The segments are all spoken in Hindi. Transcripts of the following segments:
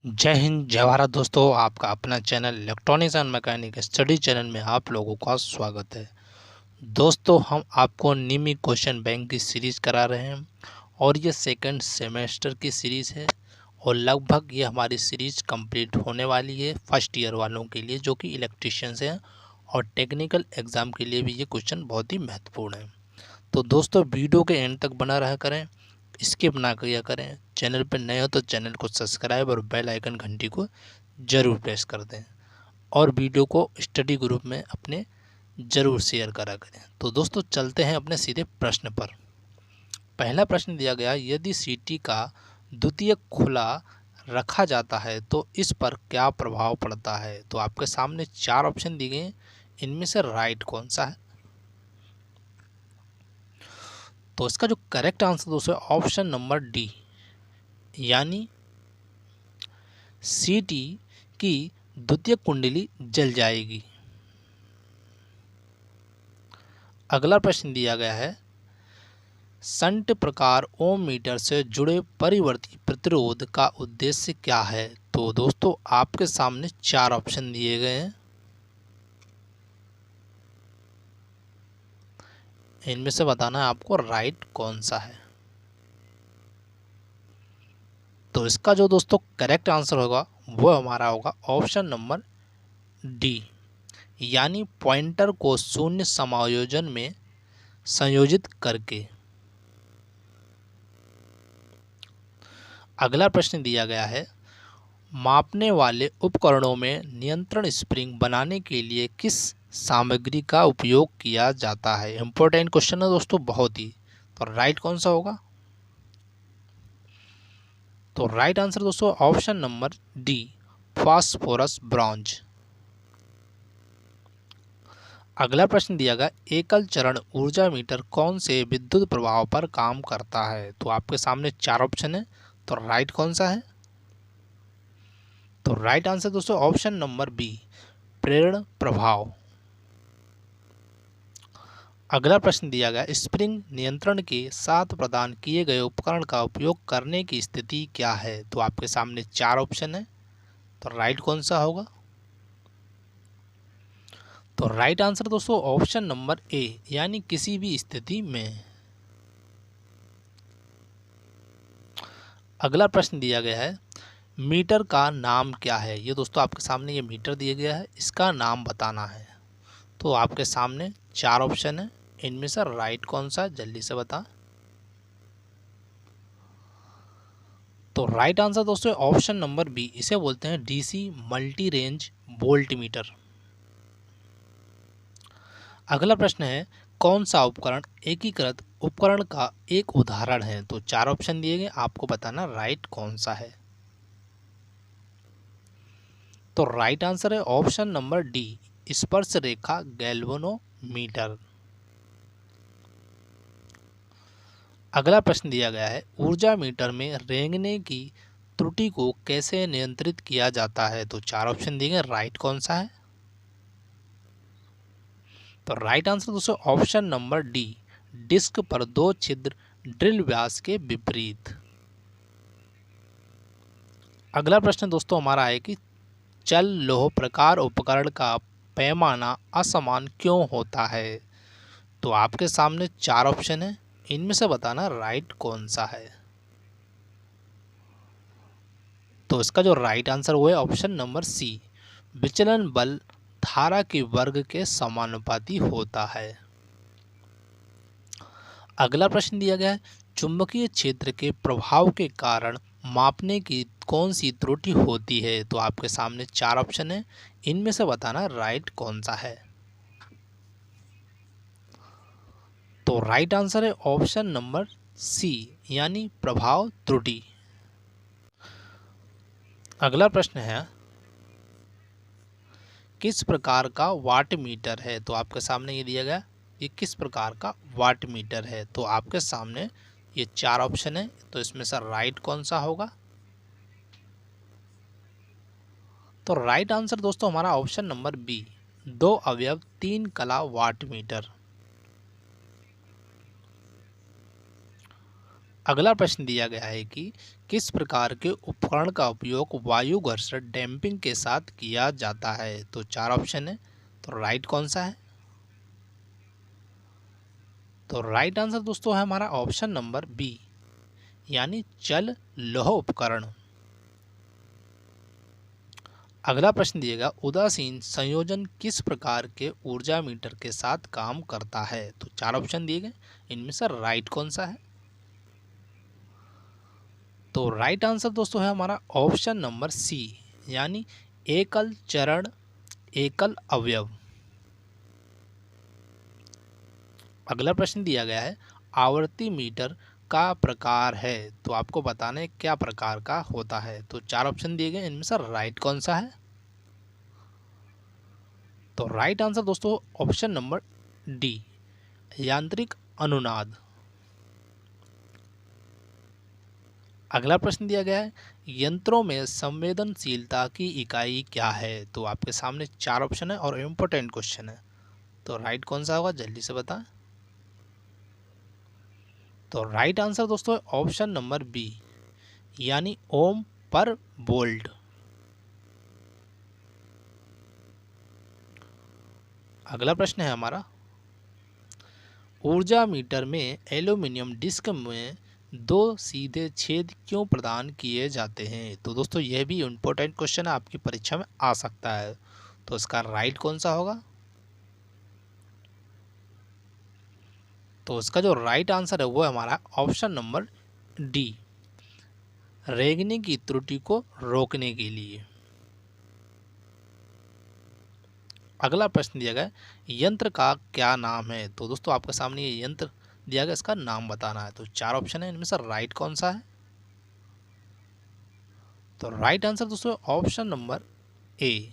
जय हिंद जय भारत दोस्तों। आपका अपना channel electronics and mechanic study channel में आप लोगों का स्वागत है। दोस्तों, हम आपको नियमित क्वेश्चन बैंक की सीरीज करा रहे हैं और ये सेकंड सेमेस्टर की सीरीज़ है और लगभग ये हमारी सीरीज कंप्लीट होने वाली है फर्स्ट ईयर वालों के लिए जो कि इलेक्ट्रीशियंस हैं, और टेक्निकल एग्ज़ाम के लिए भी ये क्वेश्चन बहुत ही महत्वपूर्ण है। तो दोस्तों, वीडियो के एंड तक बना रहा करें, स्किप ना किया करें। चैनल पर नए हो तो चैनल को सब्सक्राइब और बेल आइकन घंटी को ज़रूर प्रेस कर दें और वीडियो को स्टडी ग्रुप में अपने ज़रूर शेयर करा करें। तो दोस्तों, चलते हैं अपने सीधे प्रश्न पर। पहला प्रश्न दिया गया, यदि सीटी का द्वितीयक खुला रखा जाता है तो इस पर क्या प्रभाव पड़ता है। तो आपके सामने चार ऑप्शन दिए गए हैं, इनमें से राइट कौन सा है। तो इसका जो करेक्ट आंसर दोस्तों ऑप्शन नंबर डी, यानी सीटी की द्वितीय कुंडली जल जाएगी। अगला प्रश्न दिया गया है, शंट प्रकार ओम मीटर से जुड़े परिवर्ती प्रतिरोध का उद्देश्य क्या है। तो दोस्तों, आपके सामने चार ऑप्शन दिए गए हैं, इनमें से बताना है आपको राइट कौन सा है। तो इसका जो दोस्तों करेक्ट आंसर होगा वो हमारा होगा ऑप्शन नंबर डी, यानी पॉइंटर को शून्य समायोजन में संयोजित करके। अगला प्रश्न दिया गया है, मापने वाले उपकरणों में नियंत्रण स्प्रिंग बनाने के लिए किस सामग्री का उपयोग किया जाता है। इंपॉर्टेंट क्वेश्चन है दोस्तों, बहुत ही। तो राइट कौन सा होगा। तो राइट आंसर दोस्तों option number D, phosphorus bronze. अगला प्रश्न दिया गया, एकल चरण ऊर्जा मीटर कौन से विद्युत प्रवाह पर काम करता है। तो आपके सामने चार ऑप्शन है, तो राइट कौन सा है। तो राइट आंसर दोस्तों ऑप्शन नंबर बी, प्रेरण प्रभाव। अगला प्रश्न दिया गया, स्प्रिंग नियंत्रण के साथ प्रदान किए गए उपकरण का उपयोग करने की स्थिति क्या है। तो आपके सामने चार ऑप्शन है, तो राइट कौन सा होगा। तो राइट आंसर दोस्तों ऑप्शन नंबर ए, यानी किसी भी स्थिति में। अगला प्रश्न दिया गया है, मीटर का नाम क्या है। ये दोस्तों आपके सामने ये मीटर दिया गया है, इसका नाम बताना है। तो आपके सामने चार ऑप्शन है, इनमें से राइट कौन सा है, जल्दी से बता। तो राइट आंसर दोस्तों ऑप्शन नंबर बी, इसे बोलते हैं DC multi range volt meter. अगला प्रश्न है, कौन सा उपकरण एकीकृत उपकरण का एक उदाहरण है। तो चार ऑप्शन दिए गए, आपको बताना राइट कौन सा है। तो राइट आंसर है ऑप्शन नंबर डी, स्पर्श रेखा गैल्वेनोमीटर। अगला प्रश्न दिया गया है, ऊर्जा मीटर में रेंगने की त्रुटि को कैसे नियंत्रित किया जाता है। तो चार ऑप्शन दिए गए, राइट कौन सा है। तो राइट आंसर दोस्तों ऑप्शन नंबर डी, डिस्क पर दो छिद्र ड्रिल व्यास के विपरीत। अगला प्रश्न दोस्तों हमारा है कि चल लोह प्रकार उपकरण का पैमाना असमान क्यों होता है। तो आपके सामने चार ऑप्शन है, इनमें से बताना राइट कौन सा है। तो इसका जो राइट आंसर वो है ऑप्शन नंबर सी, विचलन बल धारा के वर्ग के समानुपाती होता है। अगला प्रश्न दिया गया है, चुंबकीय क्षेत्र के प्रभाव के कारण मापने की कौन सी त्रुटि होती है। तो आपके सामने चार ऑप्शन है, इनमें से बताना राइट कौन सा है। तो राइट आंसर है ऑप्शन नंबर सी, यानी प्रभाव त्रुटि। अगला प्रश्न है, किस प्रकार का वाट मीटर है। तो आपके सामने ये दिया गया, ये किस प्रकार का वाट मीटर है। तो आपके सामने ये चार ऑप्शन है, तो इसमें से राइट कौन सा होगा। तो राइट आंसर दोस्तों हमारा ऑप्शन नंबर बी, दो अवयव तीन कला वाट मीटर। अगला प्रश्न दिया गया है कि किस प्रकार के उपकरण का उपयोग वायु घर्षण डैम्पिंग के साथ किया जाता है। तो 4 ऑप्शन है, तो राइट कौन सा है? तो राइट आंसर दोस्तों है हमारा ऑप्शन नंबर बी, यानी चल लौह उपकरण। अगला प्रश्न दिएगा, उदासीन संयोजन किस प्रकार के ऊर्जा मीटर के साथ काम करता है। तो 4 ऑप्शन दिए गए, इनमें से राइट कौन सा है? तो राइट आंसर दोस्तों है हमारा ऑप्शन नंबर सी, यानी एकल चरण एकल अवयव। अगला प्रश्न दिया गया है, आवर्ती मीटर का प्रकार है, तो आपको बताना है क्या प्रकार का होता है। तो 4 ऑप्शन दिए गए, इनमें से राइट कौन सा है? तो राइट आंसर दोस्तों ऑप्शन नंबर डी, यांत्रिक अनुनाद। अगला प्रश्न दिया गया है, यंत्रों में संवेदनशीलता की इकाई क्या है। तो आपके सामने 4 ऑप्शन है और इम्पोर्टेंट क्वेश्चन है, तो राइट कौन सा होगा जल्दी से बताएं। तो राइट आंसर दोस्तों ऑप्शन नंबर बी, यानी ओम पर वोल्ट। अगला प्रश्न है हमारा, ऊर्जा मीटर में एल्यूमिनियम डिस्क में 2 सीधे छेद क्यों प्रदान किए जाते हैं। तो दोस्तों यह भी इम्पोर्टेंट क्वेश्चन है, आपकी परीक्षा में आ सकता है। तो इसका राइट कौन सा होगा? तो इसका जो राइट आंसर है वो है हमारा ऑप्शन नंबर डी, रेंगने की त्रुटि को रोकने के लिए। अगला प्रश्न दिया गया, यंत्र का क्या नाम है। तो दोस्तों आपके सामने ये यंत्र दिया गया, इसका नाम बताना है। तो 4 ऑप्शन है, इनमें से राइट कौन सा है? तो राइट आंसर दोस्तों ऑप्शन नंबर ए,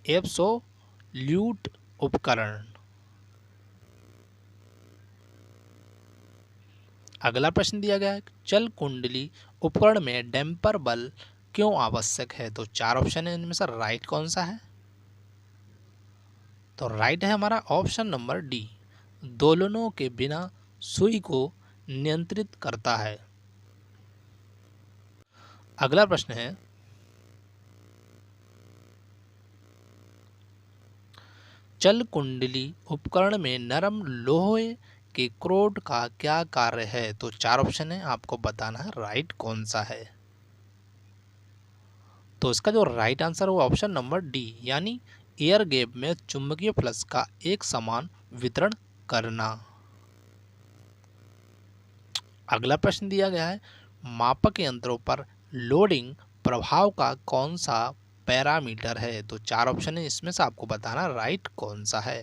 एब्सोल्यूट उपकरण। अगला प्रश्न दिया गया है, चल कुंडली उपकरण में डैम्पर बल क्यों आवश्यक है। तो 4 ऑप्शन है, इनमें से राइट कौन सा है? तो राइट है हमारा ऑप्शन नंबर डी, दोलनों के बिना सुई को नियंत्रित करता है। अगला प्रश्न है, चल कुंडली उपकरण में नरम लोहे के क्रोड का क्या कार्य है। तो 4 ऑप्शन है, आपको बताना है राइट कौन सा है। तो इसका जो राइट आंसर है वो ऑप्शन नंबर डी, यानी एयर गैप में चुंबकीय फ्लक्स का एक समान वितरण करना। अगला प्रश्न दिया गया है, मापक यंत्रों पर लोडिंग प्रभाव का कौन सा पैरामीटर है। तो 4 ऑप्शन है, इसमें से आपको बताना राइट कौन सा है।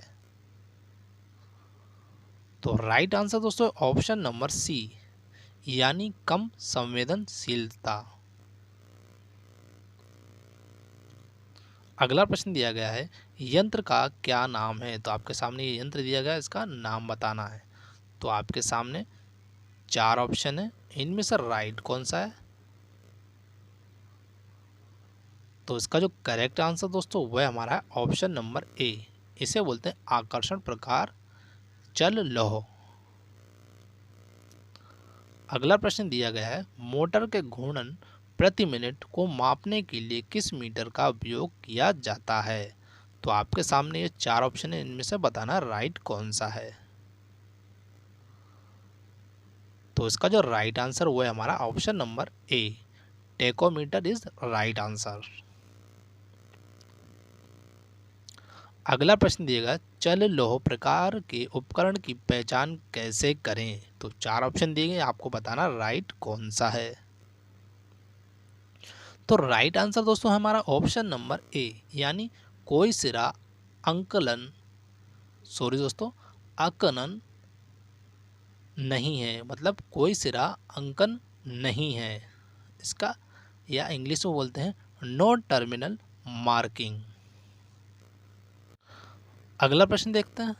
तो राइट आंसर दोस्तों ऑप्शन नंबर सी, यानी कम संवेदनशीलता। अगला प्रश्न दिया गया है, यंत्र का क्या नाम है। तो आपके सामने ये यंत्र दिया गया है, इसका नाम बताना है। तो आपके सामने 4 ऑप्शन है, इनमें से राइट कौन सा है। तो इसका जो करेक्ट आंसर दोस्तों वह हमारा है ऑप्शन नंबर ए, इसे बोलते हैं आकर्षण प्रकार चल लौह। अगला प्रश्न दिया गया है, मोटर के घूर्णन प्रति मिनट को मापने के लिए किस मीटर का उपयोग किया जाता है। तो आपके सामने ये 4 ऑप्शन है, इनमें से बताना राइट कौन सा है। तो इसका जो राइट आंसर वो है हमारा option number A, tachometer is right answer. अगला प्रश्न दिएगा, चल लौह प्रकार के उपकरण की पहचान कैसे करें। तो 4 ऑप्शन दिए गए, आपको बताना राइट कौन सा है। तो राइट आंसर दोस्तों हमारा ऑप्शन नंबर ए, यानी कोई सिरा अंकलन सॉरी दोस्तों आकलन नहीं है, मतलब कोई सिरा अंकन नहीं है इसका, या इंग्लिश में बोलते हैं नो टर्मिनल मार्किंग। अगला प्रश्न देखते हैं।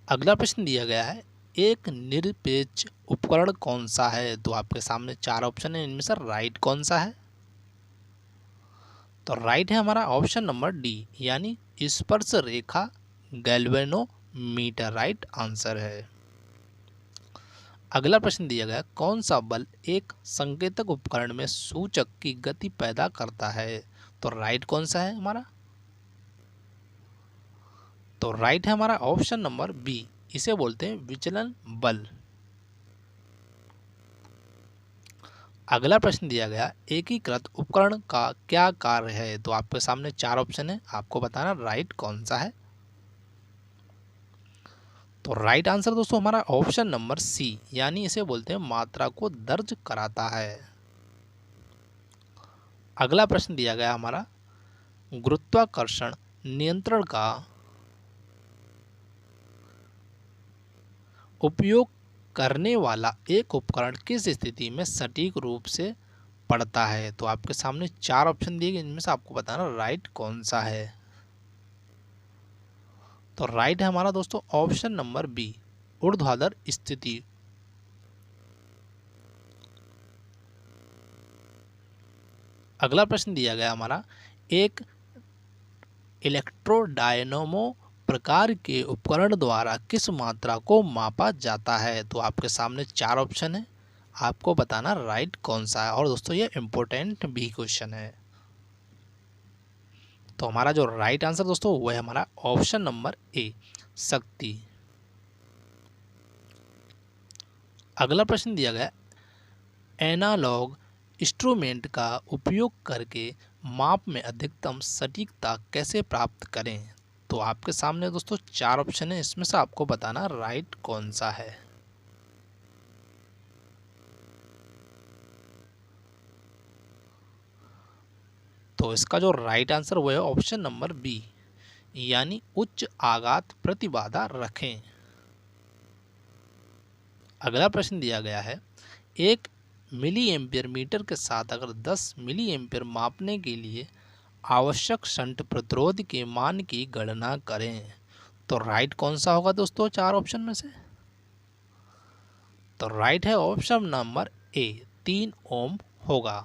अगला प्रश्न दिया गया है, एक निरपेक्ष उपकरण कौन सा है। तो आपके सामने 4 ऑप्शन है, इनमें से राइट कौन सा है। तो राइट है हमारा ऑप्शन नंबर डी, यानी स्पर्श रेखा गैल्वेनोमीटर राइट आंसर है। अगला प्रश्न दिया गया, कौन सा बल एक संकेतक उपकरण में सूचक की गति पैदा करता है? तो राइट कौन सा है हमारा? तो राइट है हमारा ऑप्शन नंबर बी, इसे बोलते हैं विचलन बल। अगला प्रश्न दिया गया, एकीकृत उपकरण का क्या कार्य है? तो आपके सामने चार ऑप्शन है, आपको बताना राइट कौन सा है। तो राइट आंसर दोस्तों हमारा ऑप्शन नंबर सी, यानी इसे बोलते हैं मात्रा को दर्ज कराता है। अगला प्रश्न दिया गया हमारा, गुरुत्वाकर्षण नियंत्रण का उपयोग करने वाला एक उपकरण किस स्थिति में सटीक रूप से पड़ता है? तो आपके सामने चार ऑप्शन दिए गए, इनमें से आपको बताना राइट कौन सा है। तो राइट है हमारा दोस्तों ऑप्शन नंबर बी, ऊर्ध्वाधर स्थिति। अगला प्रश्न दिया गया हमारा, एक इलेक्ट्रोडायनमो प्रकार के उपकरण द्वारा किस मात्रा को मापा जाता है? तो आपके सामने चार ऑप्शन है, आपको बताना राइट कौन सा है। और दोस्तों ये इंपॉर्टेंट भी क्वेश्चन है। तो हमारा जो राइट आंसर दोस्तों वो है हमारा ऑप्शन नंबर ए, शक्ति। अगला प्रश्न दिया गया, एनालॉग इंस्ट्रूमेंट का उपयोग करके माप में अधिकतम सटीकता कैसे प्राप्त करें? तो आपके सामने दोस्तों चार ऑप्शन है, इसमें से आपको बताना राइट कौन सा है। तो इसका जो राइट आंसर वो है ऑप्शन नंबर बी, यानी उच्च आघात प्रतिबाधा रखें। अगला प्रश्न दिया गया है, एक मिली एम्पियर मीटर के साथ अगर 10 मिली एम्पियर मापने के लिए आवश्यक शंट प्रतिरोध के मान की गणना करें। तो राइट कौन सा होगा दोस्तों चार ऑप्शन में से? तो राइट है ऑप्शन नंबर ए, 3 ओम होगा।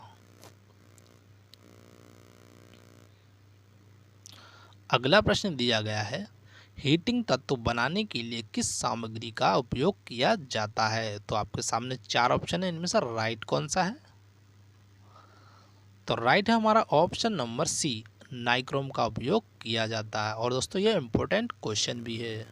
अगला प्रश्न दिया गया है, हीटिंग तत्व बनाने के लिए किस सामग्री का उपयोग किया जाता है? तो आपके सामने चार ऑप्शन है, इनमें से राइट कौन सा है? तो राइट है हमारा ऑप्शन नंबर सी, नाइक्रोम का उपयोग किया जाता है। और दोस्तों ये इंपॉर्टेंट क्वेश्चन भी है।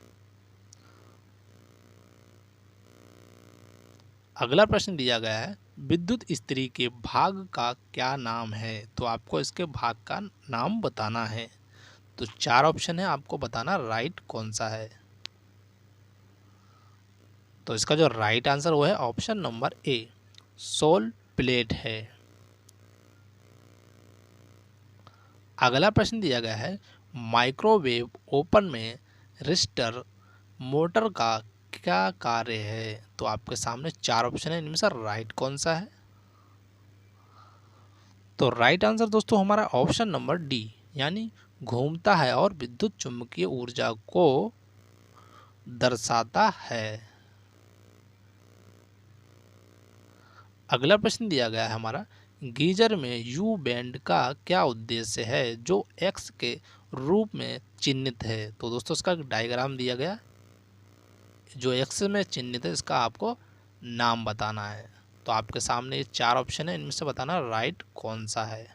अगला प्रश्न दिया गया है, विद्युत इस्त्री के भाग का क्या नाम है? तो आपको इसके भाग का नाम बताना है। तो चार ऑप्शन है, आपको बताना राइट कौन सा है। तो इसका जो राइट आंसर वो है option number A, soul plate है। अगला प्रश्न दिया गया है, माइक्रोवेव ओवन में रजिस्टर मोटर का क्या कार्य है? तो आपके सामने चार ऑप्शन है, इनमें से राइट कौन सा है? तो राइट आंसर दोस्तों हमारा ऑप्शन नंबर डी, यानी घूमता है और विद्युत चुम्बकीय ऊर्जा को दर्शाता है। अगला प्रश्न दिया गया है हमारा, गीजर में यू बैंड का क्या उद्देश्य है जो एक्स के रूप में चिन्हित है? तो दोस्तों इसका डायग्राम दिया गया, जो एक्स में चिन्हित है इसका आपको नाम बताना है। तो आपके सामने ये चार ऑप्शन है, इनमें से बताना राइट कौन सा है।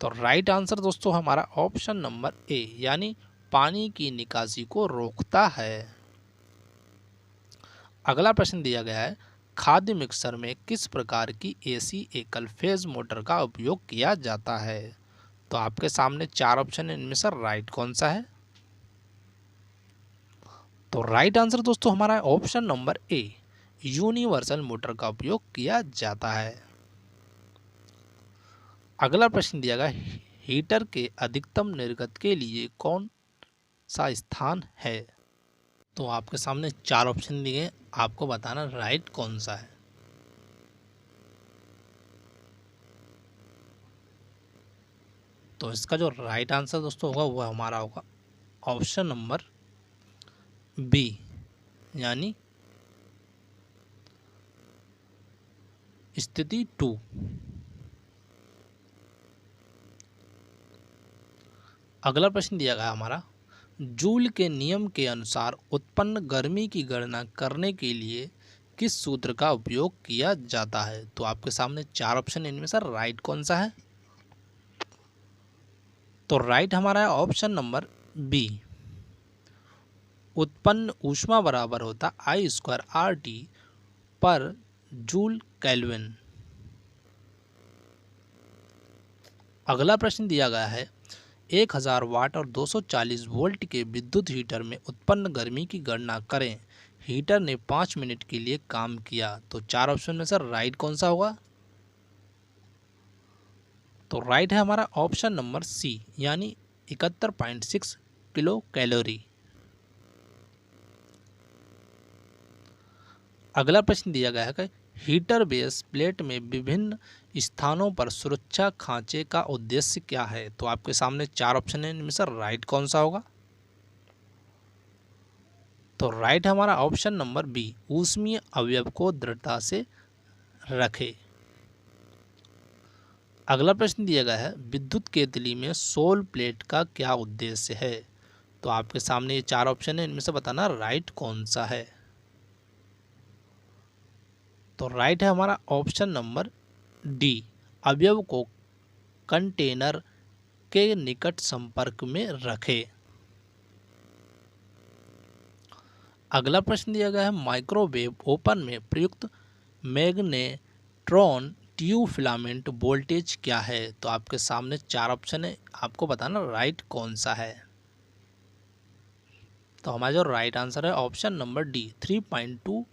तो राइट आंसर दोस्तों हमारा ऑप्शन नंबर ए, यानी पानी की निकासी को रोकता है। अगला प्रश्न दिया गया है, खाद्य मिक्सर में किस प्रकार की एसी एकल फेज मोटर का उपयोग किया जाता है? तो आपके सामने चार ऑप्शन है, इनमें से राइट कौन सा है? तो राइट आंसर दोस्तों हमारा option number A, universal motor का उपयोग किया जाता है। अगला प्रश्न दिया गया, हीटर के अधिकतम निर्गत के लिए कौन सा स्थान है? तो आपके सामने चार ऑप्शन दिए, आपको बताना राइट कौन सा है। तो इसका जो राइट आंसर दोस्तों होगा वह हमारा होगा ऑप्शन नंबर बी, यानी स्थिति 2। अगला प्रश्न दिया गया हमारा, जूल के नियम के अनुसार उत्पन्न गर्मी की गणना करने के लिए किस सूत्र का उपयोग किया जाता है? तो आपके सामने चार ऑप्शन, इनमें से राइट कौन सा है? तो राइट हमारा है ऑप्शन नंबर बी। उत्पन्न ऊष्मा बराबर होता I² RT पर जूल केल्विन। अगला प्रश्न दिया गया है 1000 वाट और 240 वोल्ट के विद्युत हीटर में उत्पन्न गर्मी की गणना करें। हीटर ने 5 मिनट के लिए काम किया। तो चार ऑप्शन में से राइट कौन सा होगा? तो राइट है हमारा ऑप्शन नंबर सी, यानी 71.6 किलो कैलोरी। अगला प्रश्न दिया गया है कि हीटर बेस प्लेट में विभिन्न स्थानों पर सुरक्षा खांचे का उद्देश्य क्या है? तो आपके सामने चार ऑप्शन है, इनमें से राइट कौन सा होगा? तो राइट हमारा ऑप्शन नंबर बी, ऊष्मीय अवयव को दृढ़ता से रखे। अगला प्रश्न दिया गया है विद्युत केतली में सोल प्लेट का क्या उद्देश्य है? तो आपके सामने ये चार ऑप्शन है, इनमें से बताना राइट कौन सा है। तो राइट है हमारा ऑप्शन नंबर डी, अवयव को कंटेनर के निकट संपर्क में रखे। अगला प्रश्न दिया गया है माइक्रोवेव ओवन में प्रयुक्त मैग्नेट्रॉन ट्यूब फिलामेंट वोल्टेज क्या है? तो आपके सामने चार ऑप्शन है, आपको बताना राइट कौन सा है। तो हमारा जो राइट आंसर है option number D, 3.2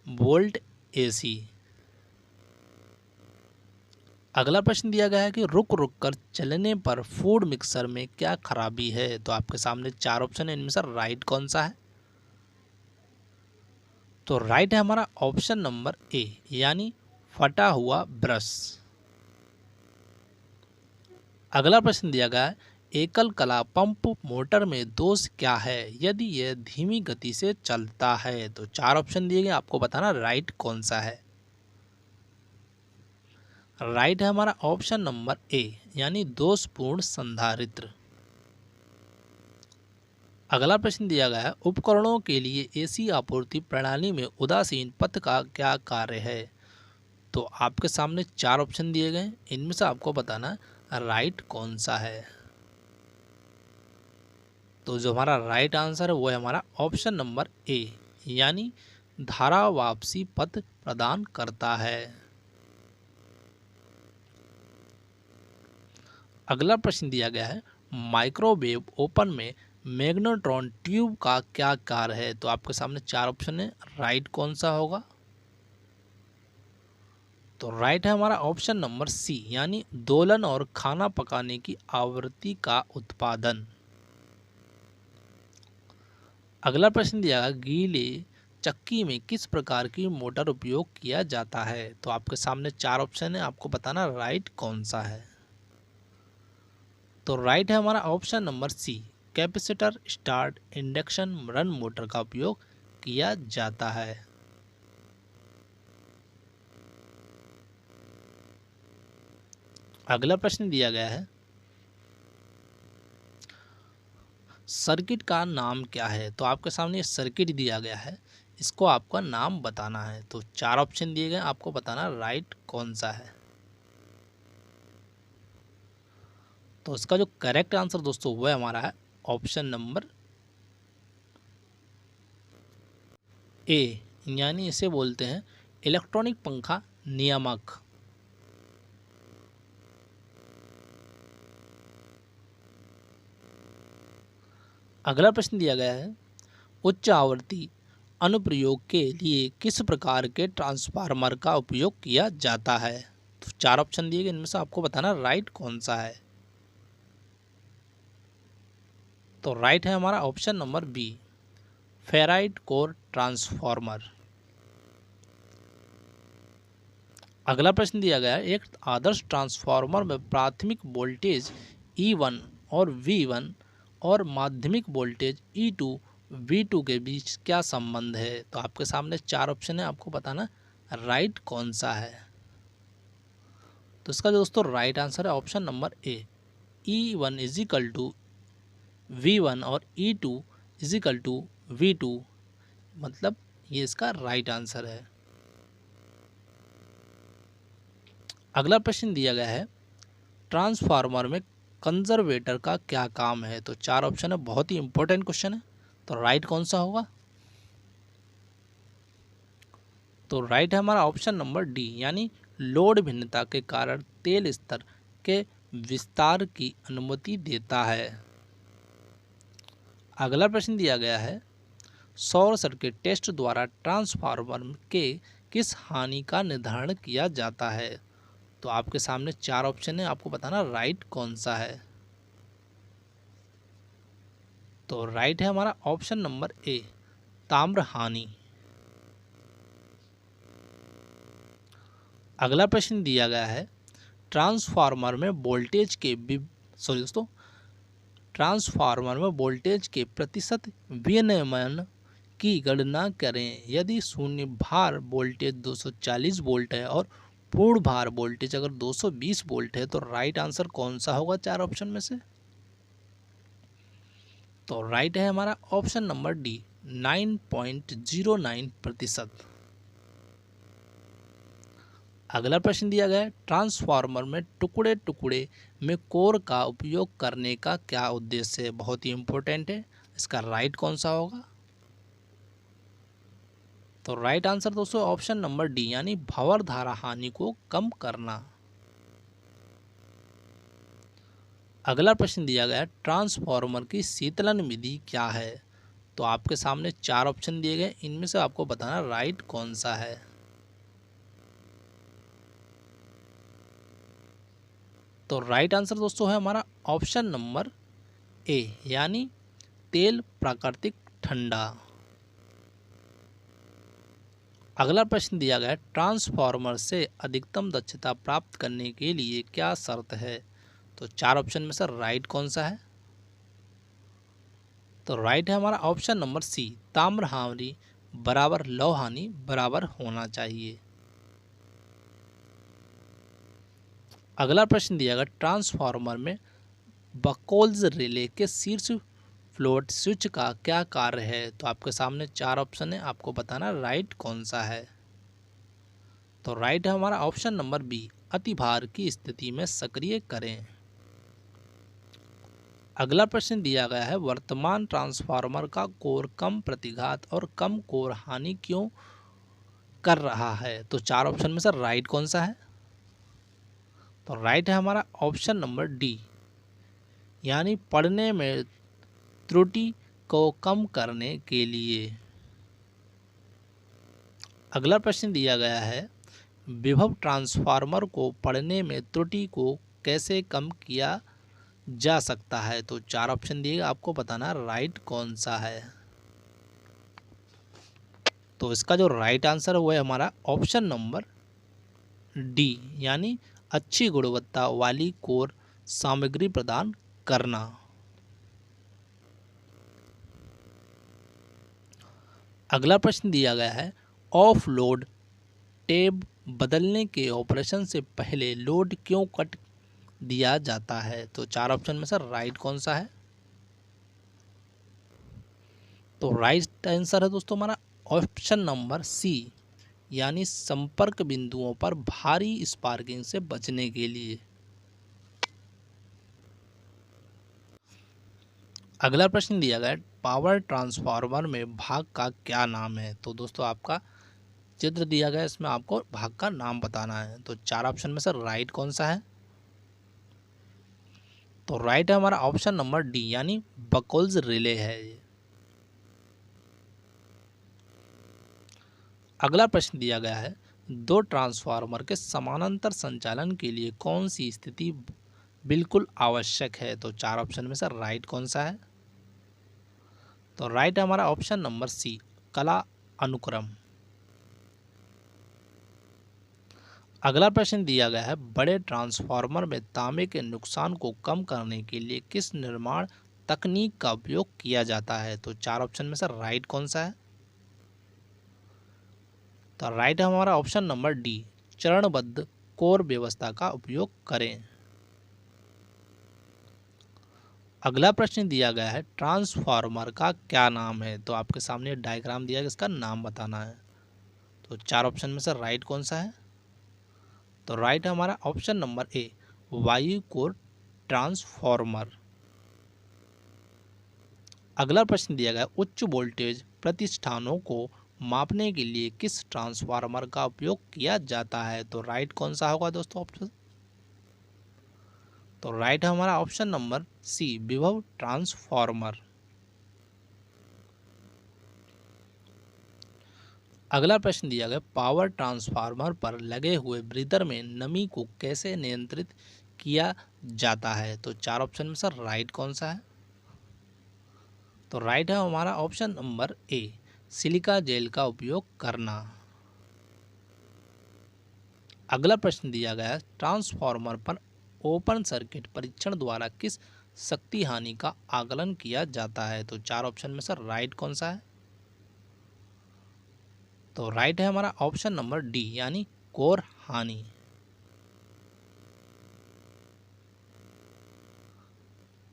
volt AC। अगला प्रश्न दिया गया है कि रुक रुक कर चलने पर फूड मिक्सर में क्या खराबी है? तो आपके सामने चार ऑप्शन है, इनमें से राइट कौन सा है? तो राइट है हमारा ऑप्शन नंबर ए, यानी फटा हुआ ब्रश। अगला प्रश्न दिया गया है एकल कला पंप मोटर में दोष क्या है यदि यह धीमी गति से चलता है? तो चार ऑप्शन दिए गए, आपको बताना राइट कौन सा है। राइट है हमारा ऑप्शन नंबर ए, यानी दोषपूर्ण संधारित्र। अगला प्रश्न दिया गया है उपकरणों के लिए AC आपूर्ति प्रणाली में उदासीन पथ का क्या कार्य है? तो आपके सामने चार ऑप्शन दिए गए, इनमें से आपको बताना राइट कौन सा है। तो जो हमारा राइट आंसर है वो है हमारा ऑप्शन नंबर ए, यानी धारा वापसी पथ प्रदान करता है। अगला प्रश्न दिया गया है माइक्रोवेव ओवन में मैग्नेट्रॉन ट्यूब का क्या कार्य है? तो आपके सामने चार ऑप्शन है, राइट कौन सा होगा? तो राइट है हमारा ऑप्शन नंबर सी, यानी दोलन और खाना पकाने की आवृत्ति का उत्पादन। अगला प्रश्न दिया गया गीले चक्की में किस प्रकार की मोटर उपयोग किया जाता है? तो आपके सामने चार ऑप्शन है, आपको बताना राइट कौन सा है। तो राइट है हमारा option number C, capacitor start induction run motor का उपयोग किया जाता है। अगला प्रश्न दिया गया है सर्किट का नाम क्या है? तो आपके सामने सर्किट दिया गया है, इसको आपका नाम बताना है। तो चार ऑप्शन दिए गए, आपको बताना राइट कौन सा है। तो इसका जो करेक्ट आंसर दोस्तों वो हमारा है ऑप्शन नंबर ए, यानी इसे बोलते हैं इलेक्ट्रॉनिक पंखा नियामक। अगला प्रश्न दिया गया है उच्च आवृत्ति अनुप्रयोग के लिए किस प्रकार के ट्रांसफार्मर का उपयोग किया जाता है? तो चार ऑप्शन दिए गए, इनमें से आपको बताना राइट कौन सा है। तो राइट है हमारा option number B, ferrite core transformer. अगला प्रश्न दिया गया है एक आदर्श ट्रांसफार्मर में प्राथमिक वोल्टेज E1 और V1 और माध्यमिक वोल्टेज E2 V2 के बीच क्या संबंध है? तो आपके सामने चार ऑप्शन है, आपको बताना राइट कौन सा है। तो इसका दोस्तों राइट आंसर है option number A, E1 = V1 और E2 इजिकल टू V2, मतलब ये इसका राइट आंसर है। अगला प्रश्न दिया गया है, ट्रांसफार्मर में कंजर्वेटर का क्या काम है? तो 4 ऑप्शन है, बहुत ही इंपॉर्टेंट क्वेश्चन है। तो राइट कौन सा होगा? तो राइट है हमारा ऑप्शन नंबर डी, यानी लोड भिन्नता के कारण तेल स्तर के विस्तार की अनुमति देता है। अगला प्रश्न दिया गया है, शॉर्ट सर्किट टेस्ट द्वारा ट्रांसफार्मर के किस हानि का निर्धारण किया जाता है? तो आपके सामने 4 ऑप्शन है, आपको बताना राइट कौन सा है। तो राइट है हमारा ऑप्शन नंबर ए, ताम्र हानि। अगला प्रश्न दिया गया है, ट्रांसफार्मर में वोल्टेज के ट्रांसफार्मर में वोल्टेज के प्रतिशत विनियमन की गणना करें। यदि शून्य भार वोल्टेज 240 वोल्ट है और पूर्ण भार वोल्टेज अगर 220 वोल्ट है, तो राइट आंसर कौन सा होगा 4 ऑप्शन में से? तो राइट है हमारा ऑप्शन नंबर डी, 9.09%। अगला प्रश्न दिया गया है, ट्रांसफार्मर में टुकड़े टुकड़े में कोर का उपयोग करने का क्या उद्देश्य है? बहुत ही इंपॉर्टेंट है, इसका राइट कौन सा होगा? तो राइट आंसर दोस्तों ऑप्शन नंबर डी, यानी भंवर धारा हानि को कम करना। अगला प्रश्न दिया गया है, ट्रांसफार्मर की शीतलन विधि क्या है? तो आपके सामने 4 ऑप्शन दिए गए, इनमें से आपको बताना राइट कौन सा है। तो राइट आंसर दोस्तों है हमारा ऑप्शन नंबर ए, यानी तेल प्राकृतिक ठंडा। अगला प्रश्न दिया गया है, ट्रांसफार्मर से अधिकतम दक्षता प्राप्त करने के लिए क्या शर्त है? तो 4 ऑप्शन में से राइट कौन सा है? तो राइट है हमारा ऑप्शन नंबर सी, ताम्र हानि बराबर लौह हानि बराबर होना चाहिए। अगला प्रश्न दिया गया, ट्रांसफार्मर में बकोल्स रिले के शीर्ष फ्लोट स्विच का क्या कार्य है? तो आपके सामने 4 ऑप्शन है, आपको बताना राइट कौन सा है। तो राइट है हमारा ऑप्शन नंबर बी, अतिभार की स्थिति में सक्रिय करें। अगला प्रश्न दिया गया है, वर्तमान ट्रांसफार्मर का कोर कम प्रतिघात और कम कोर हानि क्यों कर रहा है? तो 4 ऑप्शन में से राइट कौन सा है? तो राइट है हमारा ऑप्शन नंबर डी, यानी पढ़ने में त्रुटि को कम करने के लिए। अगला प्रश्न दिया गया है, विभव ट्रांसफार्मर को पढ़ने में त्रुटि को कैसे कम किया जा सकता है? तो 4 ऑप्शन दिए, आपको बताना राइट कौन सा है। तो इसका जो राइट आंसर है वो है हमारा ऑप्शन नंबर डी, यानी अच्छी गुणवत्ता वाली कोर सामग्री प्रदान करना। अगला प्रश्न दिया गया है, ऑफ लोड टेब बदलने के ऑपरेशन से पहले लोड क्यों कट दिया जाता है? तो 4 ऑप्शन में से राइट कौन सा है? तो राइट आंसर है दोस्तों हमारा ऑप्शन नंबर सी, यानी संपर्क बिंदुओं पर भारी स्पार्किंग से बचने के लिए। अगला प्रश्न दिया गया है, पावर ट्रांसफार्मर में भाग का क्या नाम है? तो दोस्तों आपका चित्र दिया गया है, इसमें आपको भाग का नाम बताना है। तो 4 ऑप्शन में से राइट कौन सा है? तो राइट है हमारा ऑप्शन नंबर डी, यानी बकोल्स रिले है ये। अगला प्रश्न दिया गया है, दो ट्रांसफार्मर के समानांतर संचालन के लिए कौन सी स्थिति बिल्कुल आवश्यक है? तो 4 ऑप्शन में से राइट कौन सा है? तो राइट है हमारा ऑप्शन नंबर सी, कला अनुक्रम। अगला प्रश्न दिया गया है, बड़े ट्रांसफार्मर में तांबे के नुकसान को कम करने के लिए किस निर्माण तकनीक का उपयोग किया जाता है? तो 4 ऑप्शन में से राइट कौन सा है? तो राइट है हमारा ऑप्शन नंबर डी, चरणबद्ध कोर व्यवस्था का उपयोग करें। अगला प्रश्न दिया गया है ट्रांसफार्मर का क्या नाम है। तो आपके सामने डायग्राम दिया है, इसका नाम बताना है। तो चार ऑप्शन में से राइट कौन सा है? तो राइट है हमारा ऑप्शन नंबर ए, वायु कोर ट्रांसफार्मर। अगला प्रश्न दिया गया उच्च वोल्टेज प्रतिष्ठानों को मापने के लिए किस ट्रांसफार्मर का उपयोग किया जाता है। तो राइट कौन सा होगा दोस्तों ऑप्शन? तो राइट है हमारा ऑप्शन नंबर सी, विभव ट्रांसफार्मर। अगला प्रश्न दिया गया पावर ट्रांसफार्मर पर लगे हुए ब्रीदर में नमी को कैसे नियंत्रित किया जाता है। तो चार ऑप्शन में सर राइट कौन सा है? तो राइट है हमारा option number A, silica gel का उपयोग करना। अगला प्रश्न दिया गया ट्रांसफार्मर पर ओपन सर्किट परीक्षण द्वारा किस शक्ति हानि का आकलन किया जाता है। तो चार ऑप्शन में सर राइट कौन सा है? तो राइट है हमारा ऑप्शन नंबर डी, यानी कोर हानि।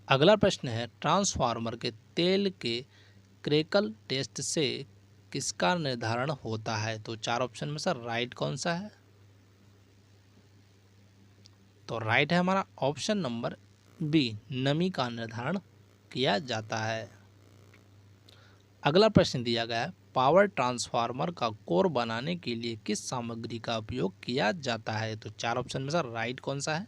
अगला प्रश्न है ट्रांसफार्मर के तेल के क्रैकल टेस्ट से किसका निर्धारण होता है। तो चार ऑप्शन में सर राइट कौन सा है? तो राइट है हमारा ऑप्शन नंबर बी, नमी का निर्धारण किया जाता है। अगला प्रश्न दिया गया है पावर ट्रांसफार्मर का कोर बनाने के लिए किस सामग्री का उपयोग किया जाता है। तो चार ऑप्शन में सर राइट कौन सा है?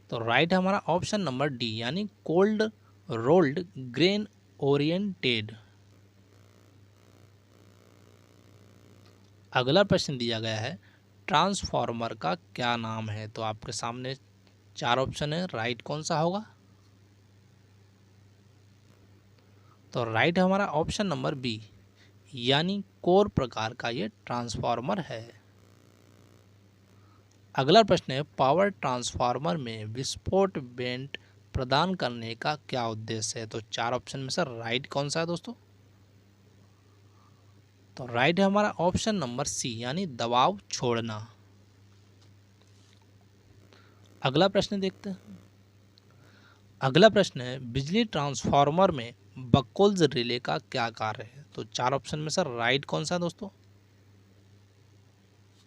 तो राइट है हमारा ऑप्शन नंबर डी, यानी कोल्ड रोल्ड ग्रेन ओरिएंटेड। अगला प्रश्न दिया गया है ट्रांसफार्मर का क्या नाम है। तो आपके सामने चार ऑप्शन है, राइट कौन सा होगा? तो राइट है हमारा ऑप्शन नंबर बी, यानी कोर प्रकार का ये ट्रांसफार्मर है। अगला प्रश्न है पावर ट्रांसफार्मर में विस्फोट बेंट प्रदान करने का क्या उद्देश्य है। तो चार ऑप्शन में सर राइट कौन सा है दोस्तों? तो राइट है हमारा ऑप्शन नंबर सी, यानी दबाव छोड़ना। अगला प्रश्न देखते हैं। अगला प्रश्न है बिजली ट्रांसफार्मर में बकोल्स रिले का क्या कार्य है। तो चार ऑप्शन में सर राइट कौन सा है दोस्तों?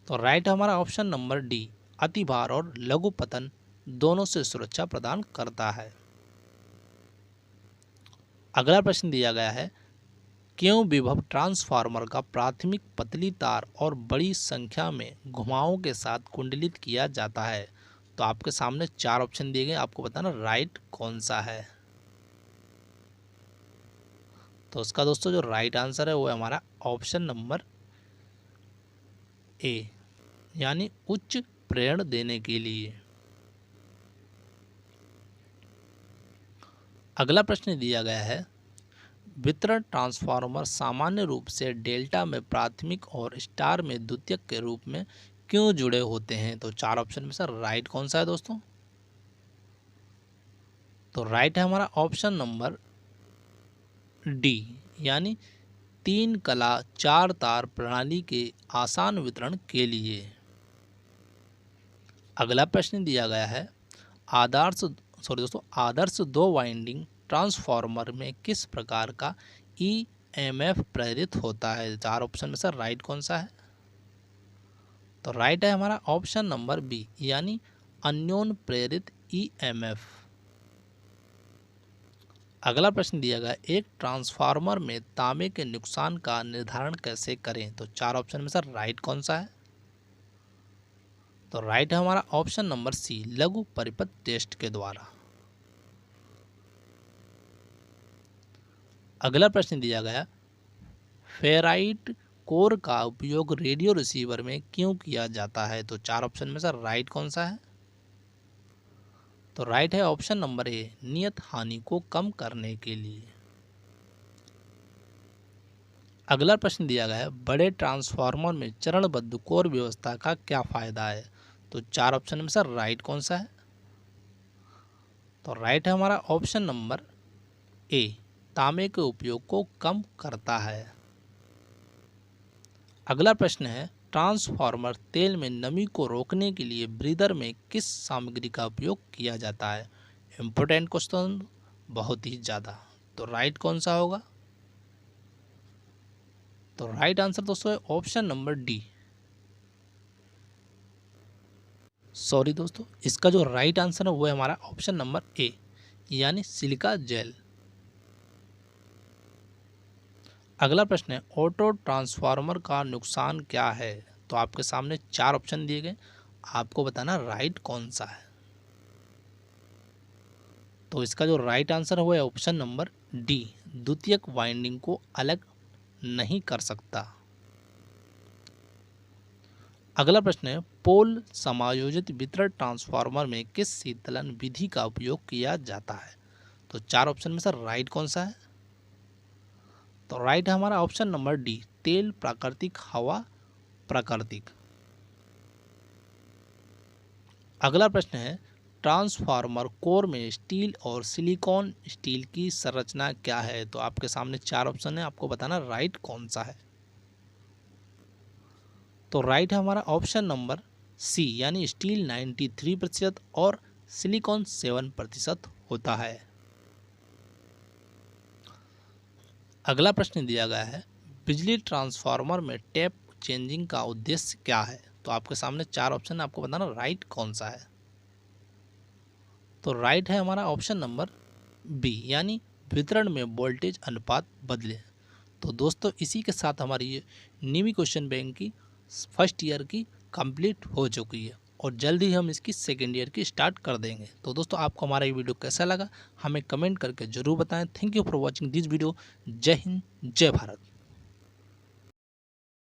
तो राइट है हमारा ऑप्शन नंबर डी, अतिभार और लघु पतन दोनों से सुरक्षा प्रदान करता है। अगला प्रश्न दिया गया है क्यों विभव ट्रांसफार्मर का प्राथमिक पतली तार और बड़ी संख्या में घुमावों के साथ कुंडलित किया जाता है। तो आपके सामने चार ऑप्शन दिए गए, आपको बताना राइट कौन सा है। तो उसका दोस्तों जो राइट आंसर है वो है हमारा ऑप्शन नंबर ए, यानी उच्च प्रेरण देने के लिए। अगला प्रश्न दिया गया है वितरण ट्रांसफार्मर सामान्य रूप से डेल्टा में प्राथमिक और स्टार में द्वितीयक के रूप में क्यों जुड़े होते हैं। तो चार ऑप्शन में सर राइट कौन सा है दोस्तों? तो राइट है हमारा ऑप्शन नंबर डी, यानी तीन कला चार तार प्रणाली के आसान वितरण के लिए। अगला प्रश्न दिया गया है आदर्श दो वाइंडिंग ट्रांसफार्मर में किस प्रकार का ईएमएफ प्रेरित होता है। चार ऑप्शन में सर राइट कौन सा है? तो राइट है हमारा ऑप्शन नंबर बी, यानी अन्योन प्रेरित ईएमएफ। अगला प्रश्न दिया गया एक ट्रांसफार्मर में तांबे के नुकसान का निर्धारण कैसे करें। तो चार ऑप्शन में सर राइट कौन सा है? तो राइट है हमारा ऑप्शन नंबर सी, लघु परिपथ टेस्ट के द्वारा। अगला प्रश्न दिया गया फेराइट कोर का उपयोग रेडियो रिसीवर में क्यों किया जाता है। तो चार ऑप्शन में सर राइट कौन सा है? तो राइट है ऑप्शन नंबर ए, नियत हानि को कम करने के लिए। अगला प्रश्न दिया गया है बड़े ट्रांसफार्मर में चरणबद्ध कोर व्यवस्था का क्या फायदा है। तो चार ऑप्शन में सर राइट कौन सा है? तो राइट है हमारा ऑप्शन नंबर ए, तांबे के उपयोग को कम करता है। अगला प्रश्न है ट्रांसफार्मर तेल में नमी को रोकने के लिए ब्रीदर में किस सामग्री का उपयोग किया जाता है। इम्पोर्टेंट क्वेश्चन बहुत ही ज़्यादा। तो राइट कौन सा होगा? तो राइट आंसर दोस्तों है ऑप्शन नंबर डी। सॉरी दोस्तों, इसका जो राइट आंसर है वो है हमारा ऑप्शन नंबर ए, यानी सिलिका जेल। अगला प्रश्न है ऑटो ट्रांसफार्मर का नुकसान क्या है? तो आपके सामने 4 ऑप्शन दिए गए, आपको बताना राइट कौन सा है। तो इसका जो राइट आंसर है वो है ऑप्शन नंबर डी, द्वितीयक वाइंडिंग को अलग नहीं कर सकता। अगला प्रश्न है पोल समायोजित वितरण ट्रांसफार्मर में किस शीतलन विधि का उपयोग किया जाता है? तो 4 ऑप्शन में से राइट कौन सा है? तो राइट है हमारा ऑप्शन नंबर डी, तेल प्राकृतिक, हवा प्राकृतिक। अगला प्रश्न है ट्रांसफार्मर कोर में स्टील और सिलिकॉन स्टील की संरचना क्या है? तो आपके सामने 4 ऑप्शन है, आपको बताना राइट कौन सा है। तो राइट है हमारा ऑप्शन नंबर सी, यानी स्टील 93% और सिलिकॉन 7% होता है। अगला प्रश्न दिया गया है बिजली ट्रांसफार्मर में टैप चेंजिंग का उद्देश्य क्या है? तो आपके सामने 4 ऑप्शन है, आपको बताना राइट कौन सा है। तो राइट है हमारा ऑप्शन नंबर बी, यानी वितरण में वोल्टेज अनुपात बदले। तो दोस्तों इसी के साथ हमारी ये नीमी क्वेश्चन बैंक की फर्स्ट ईयर की कंप्लीट हो चुकी है और जल्द ही हम इसकी सेकेंड ईयर की स्टार्ट कर देंगे। तो दोस्तों आपको हमारा ये वीडियो कैसा लगा हमें कमेंट करके ज़रूर बताएं। Thank you for watching this video. जय हिंद, जय भारत।